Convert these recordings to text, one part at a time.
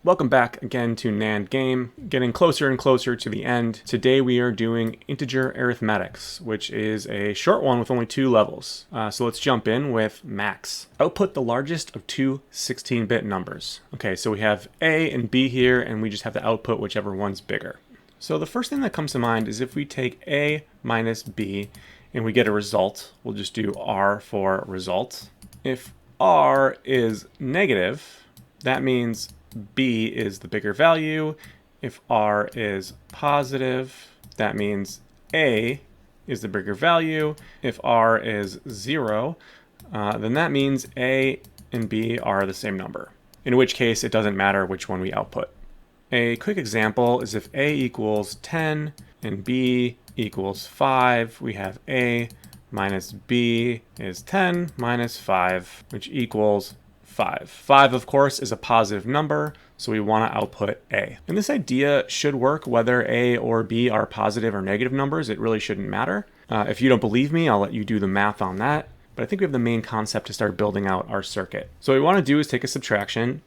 Welcome back again to NAND Game, getting closer and closer to the end. Today we are doing integer arithmetics, which is a short one with only 2 levels. So let's jump in with max. Output the largest of two 16-bit numbers. Okay, so we have A and B here, and we just have to output whichever one's bigger. So the first thing that comes to mind is if we take A minus B and we get a result, we'll just do R for result. If R is negative, that means B is the bigger value. If R is positive, that means A is the bigger value. If R is 0, then that means A and B are the same number, in which case it doesn't matter which one we output. A quick example is if A equals 10 and B equals 5, we have A minus B is 10 minus 5, which equals 5. 5, of course, is a positive number, so we want to output A. And this idea should work whether A or B are positive or negative numbers. It really shouldn't matter. If you don't believe me, I'll let you do the math on that. But I think we have the main concept to start building out our circuit. So what we want to do is take a subtraction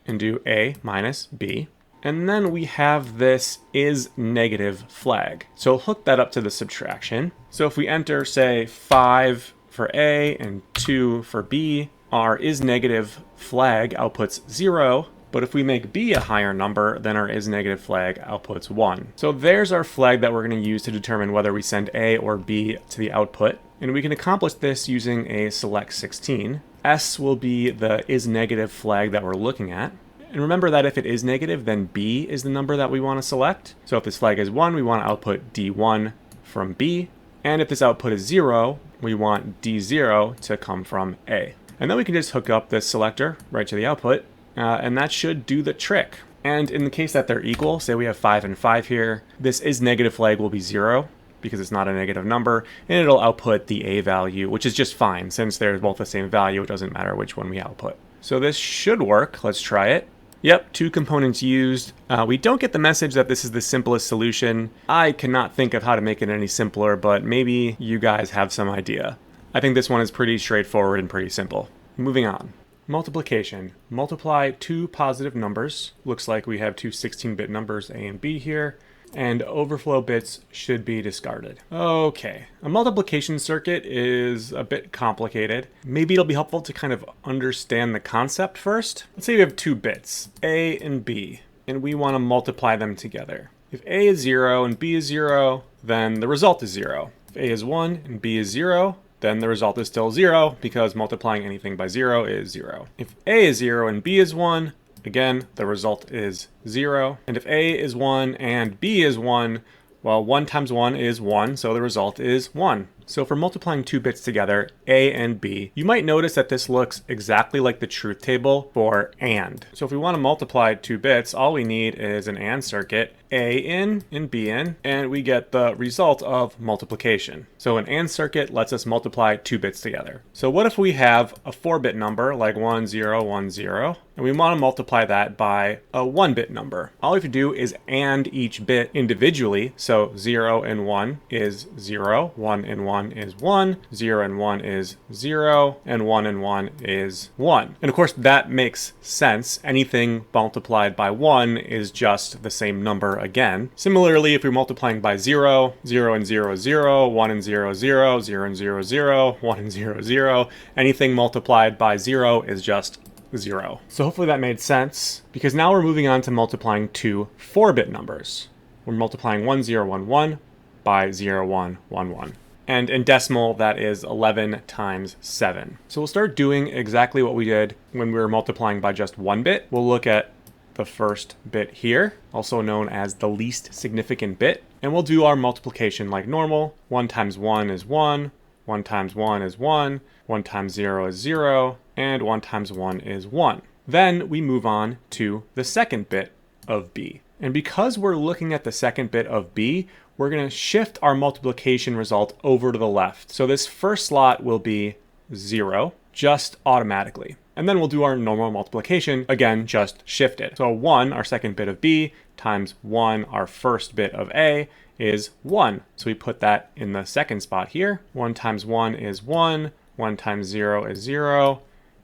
and do A minus B. And then we have this is negative flag. So I'll hook that up to the subtraction. So if we enter, say, 5 for A and 2 for B, our is negative flag outputs 0, but if we make B a higher number, then our is negative flag outputs 1. So there's our flag that we're going to use to determine whether we send A or B to the output. And we can accomplish this using a select 16. S will be the is negative flag that we're looking at. And remember that if it is negative, then B is the number that we want to select. So if this flag is 1, we want to output D1 from B. And if this output is 0, we want D0 to come from A. And then we can just hook up this selector right to the output, and that should do the trick. And in the case that they're equal, say we have 5 and 5 here, this is negative flag will be 0 because it's not a negative number, and it'll output the A value, which is just fine. Since they're both the same value, it doesn't matter which one we output. So this should work. Let's try it. Yep, 2 components used. We don't get the message that this is the simplest solution. I cannot think of how to make it any simpler, but maybe you guys have some idea. I think this one is pretty straightforward and pretty simple. Moving on. Multiplication. Multiply 2 positive numbers. Looks like we have 2 16-bit numbers, A and B here, and overflow bits should be discarded. Okay, a multiplication circuit is a bit complicated. Maybe it'll be helpful to kind of understand the concept first. Let's say we have 2 bits, A and B, and we want to multiply them together. If A is 0 and B is 0, then the result is 0. If A is 1 and B is 0, then the result is still 0 because multiplying anything by 0 is 0. If A is 0 and B is 1, again, the result is 0. And if A is 1 and B is 1, well, 1 times 1 is 1, so the result is 1. So for multiplying 2 bits together, A and B, you might notice that this looks exactly like the truth table for AND. So if we want to multiply 2 bits, all we need is an AND circuit, A in and B in, and we get the result of multiplication. So an AND circuit lets us multiply 2 bits together. So what if we have a 4-bit number like 1, 0, 1, 0, and we want to multiply that by a 1-bit number? All we have to do is AND each bit individually. So 0 and 1 is 0, 1 and 1 is 1, 0 and 1 is 0, and 1 and 1 is 1. And of course that makes sense. Anything multiplied by 1 is just the same number again. Similarly, if you're multiplying by 0, 0 and 0 is 0, 1 and 0 is 0, 0 and 0 is 0, 1 and 0 is 0. Anything multiplied by 0 is just 0. So hopefully that made sense, because now we're moving on to multiplying 2 4-bit numbers. We're multiplying 1, 0, 1, 1 by 0, 1, 1, 1. And in decimal, that is 11 times 7. So we'll start doing exactly what we did when we were multiplying by just 1 bit. We'll look at the first bit here, also known as the least significant bit. And we'll do our multiplication like normal. 1 times 1 is 1, 1 times 1 is 1, 1 times 0 is 0, and 1 times 1 is 1. Then we move on to the second bit of B. And because we're looking at the second bit of B, we're going to shift our multiplication result over to the left. So this first slot will be 0, just automatically. And then we'll do our normal multiplication, again, just shifted. So 1, our second bit of B, times 1, our first bit of A, is 1. So we put that in the second spot here. 1 times 1 is 1, 1 times 0 is 0,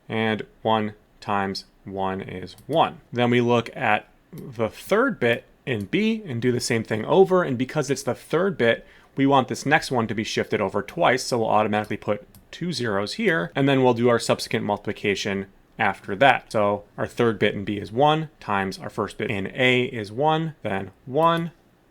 and 1 times 1 is 1. Then we look at the third bit in B and do the same thing over. And because it's the third bit, we want this next one to be shifted over twice. So we'll automatically put 2 zeros here, and then we'll do our subsequent multiplication after that. So our third bit in B is 1 times our first bit in A is 1,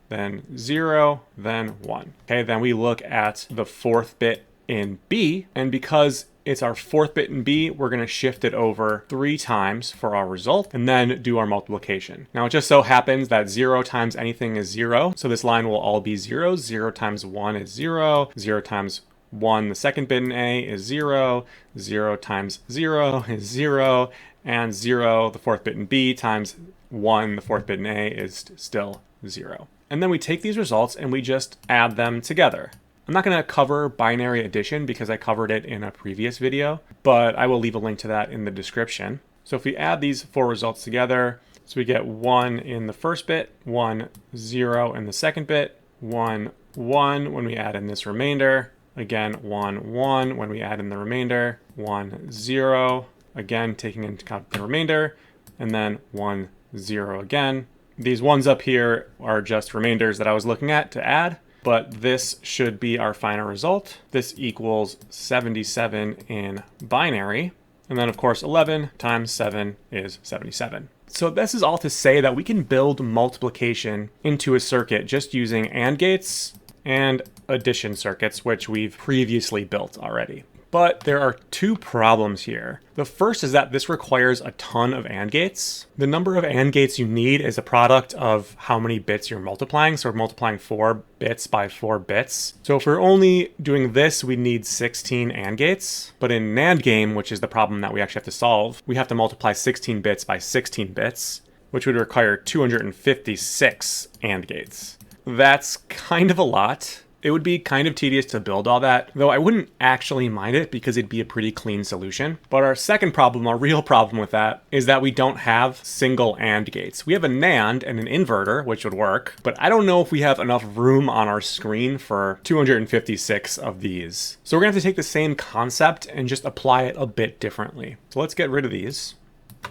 then 0, then 1. Okay, then we look at the fourth bit in B, and because it's our fourth bit in B, we're going to shift it over 3 times for our result and then do our multiplication. Now it just so happens that 0 times anything is 0, so this line will all be zeros. 0 times 1 is 0, 0 times 1, the second bit in A, is 0, 0 times 0 is 0, and 0, the fourth bit in B, times 1, the fourth bit in A, is still 0. And then we take these results and we just add them together. I'm not going to cover binary addition because I covered it in a previous video, but I will leave a link to that in the description. So if we add these 4 results together, so we get 1 in the first bit, 1, 0 in the second bit, 1, 1 when we add in this remainder, again 1, 1 when we add in the remainder, 1, 0, again taking into account the remainder, and then 1, 0 again. These ones up here are just remainders that I was looking at to add, but this should be our final result. This equals 77 in binary. And then of course 11 times 7 is 77. So this is all to say that we can build multiplication into a circuit just using AND gates and addition circuits, which we've previously built already. But there are 2 problems here. The first is that this requires a ton of AND gates. The number of AND gates you need is a product of how many bits you're multiplying. So we're multiplying 4 bits by 4 bits. So if we're only doing this, we need 16 AND gates. But in NANDGAME, which is the problem that we actually have to solve, we have to multiply 16 bits by 16 bits, which would require 256 AND gates. That's kind of a lot. It would be kind of tedious to build all that, though I wouldn't actually mind it because it'd be a pretty clean solution. But our second problem, our real problem with that, is that we don't have single AND gates. We have a NAND and an inverter, which would work, but I don't know if we have enough room on our screen for 256 of these. So we're gonna have to take the same concept and just apply it a bit differently. So let's get rid of these.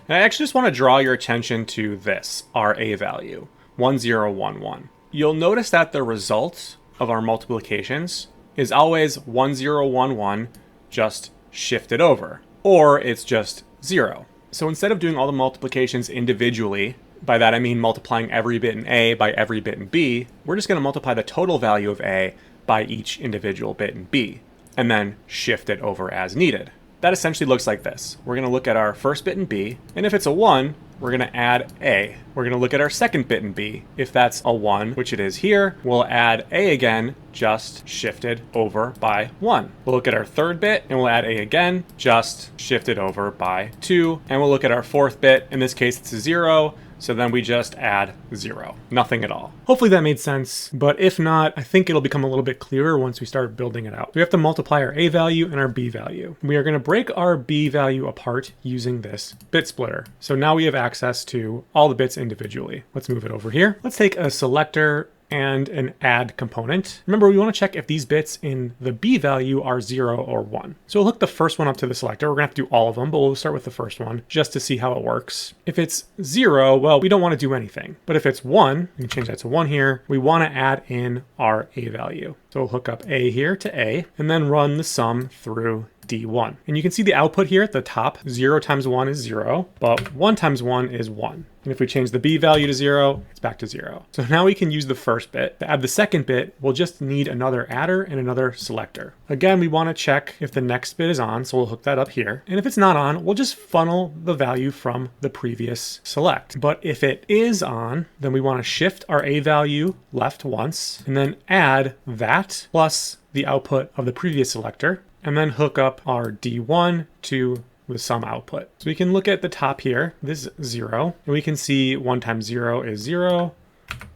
And I actually just want to draw your attention to this, our A value, 1011. You'll notice that the result of our multiplications is always 1011 just shifted over, or it's just 0. So instead of doing all the multiplications individually, by that I mean multiplying every bit in A by every bit in B, we're just going to multiply the total value of A by each individual bit in B, and then shift it over as needed. That essentially looks like this. We're going to look at our first bit in B, and if it's a 1, we're going to add A. We're going to look at our second bit in B. If that's a 1, which it is here, we'll add A again, just shifted over by 1. We'll look at our third bit, and we'll add A again, just shifted over by 2. And we'll look at our fourth bit. In this case, it's a 0. So then we just add 0, nothing at all. Hopefully that made sense, but if not, I think it'll become a little bit clearer once we start building it out. We have to multiply our A value and our B value. We are going to break our B value apart using this bit splitter. So now we have access to all the bits individually. Let's move it over here. Let's take a selector and an add component. Remember, we want to check if these bits in the B value are 0 or 1. So we'll hook the first one up to the selector. We're going to have to do all of them, but we'll start with the first one just to see how it works. If it's 0, well, we don't want to do anything. But if it's 1, we can change that to 1 here. We want to add in our A value. So we'll hook up A here to A and then run the sum through D1. And you can see the output here at the top. 0 times 1 is 0, but 1 times 1 is 1. And if we change the B value to 0, it's back to 0. So now we can use the first bit. To add the second bit, we'll just need another adder and another selector. Again, we want to check if the next bit is on, so we'll hook that up here. And if it's not on, we'll just funnel the value from the previous select. But if it is on, then we want to shift our A value left once, and then add that plus the output of the previous selector, and then hook up our D1 to the sum output. So we can look at the top here, this is 0, and we can see 1 times 0 is 0,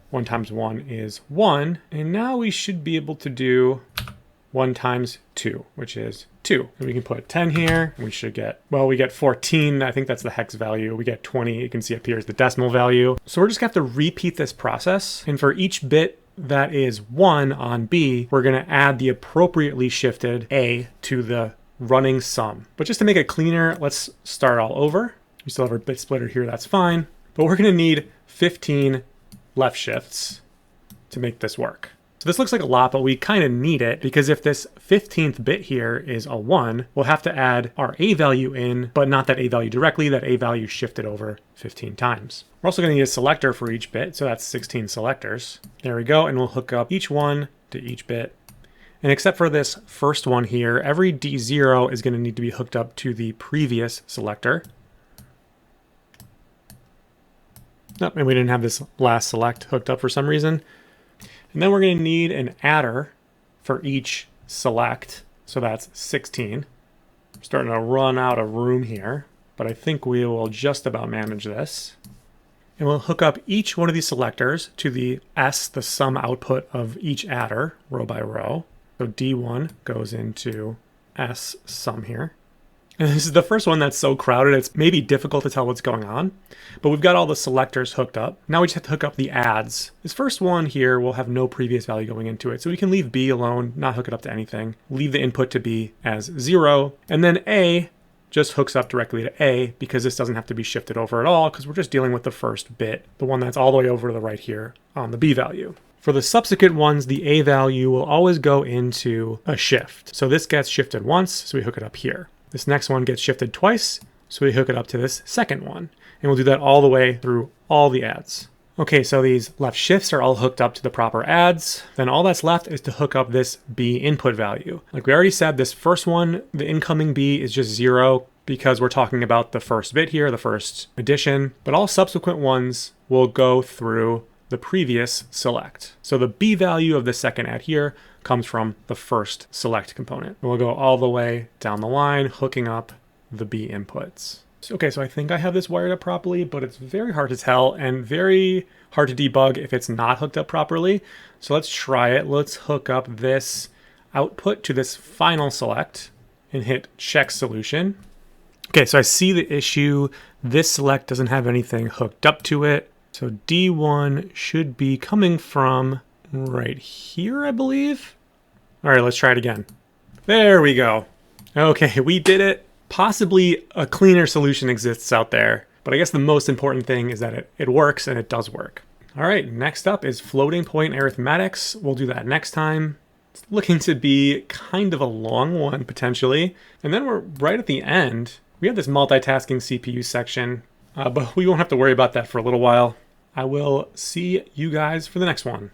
1 times 1 is 1, and now we should be able to do 1 times 2, which is 2. And we can put 10 here, and we should get, well, we get 14, I think that's the hex value. We get 20, you can see up here is the decimal value. So we're just gonna have to repeat this process, and for each bit that is 1 on B, we're gonna add the appropriately shifted A to the running sum. But just to make it cleaner, let's start all over. We still have our bit splitter here, that's fine. But we're gonna need 15 left shifts to make this work. So this looks like a lot, but we kind of need it because if this 15th bit here is a 1, we'll have to add our A value in, but not that A value directly, that A value shifted over 15 times. We're also going to need a selector for each bit, so that's 16 selectors. There we go, and we'll hook up each one to each bit. And except for this first one here, every D0 is going to need to be hooked up to the previous selector. Oh, and we didn't have this last select hooked up for some reason. And then we're going to need an adder for each select. So that's 16. I'm starting to run out of room here, but I think we will just about manage this. And we'll hook up each one of these selectors to the S, the sum output of each adder, row by row. So D1 goes into S sum here. And this is the first one that's so crowded, it's maybe difficult to tell what's going on, but we've got all the selectors hooked up. Now we just have to hook up the adds. This first one here will have no previous value going into it, so we can leave B alone, not hook it up to anything, leave the input to B as 0, and then A just hooks up directly to A because this doesn't have to be shifted over at all because we're just dealing with the first bit, the one that's all the way over to the right here on the B value. For the subsequent ones, the A value will always go into a shift. So this gets shifted once, so we hook it up here. This next one gets shifted twice, so we hook it up to this second one. And we'll do that all the way through all the adds. Okay, so these left shifts are all hooked up to the proper adds. Then all that's left is to hook up this B input value. Like we already said, this first one, the incoming B is just 0 because we're talking about the first bit here, the first addition. But all subsequent ones will go through the previous select. So the B value of the second add here comes from the first select component. And we'll go all the way down the line, hooking up the B inputs. Okay, so I think I have this wired up properly, but it's very hard to tell and very hard to debug if it's not hooked up properly. So let's try it. Let's hook up this output to this final select and hit check solution. Okay, so I see the issue. This select doesn't have anything hooked up to it. So D1 should be coming from right here, I believe. All right, let's try it again. There we go. Okay, we did it. Possibly a cleaner solution exists out there, but I guess the most important thing is that it works, and it does work. All right, next up is floating point arithmetics. We'll do that next time. It's looking to be kind of a long one, potentially. And then we're right at the end. We have this multitasking CPU section, but we won't have to worry about that for a little while. I will see you guys for the next one.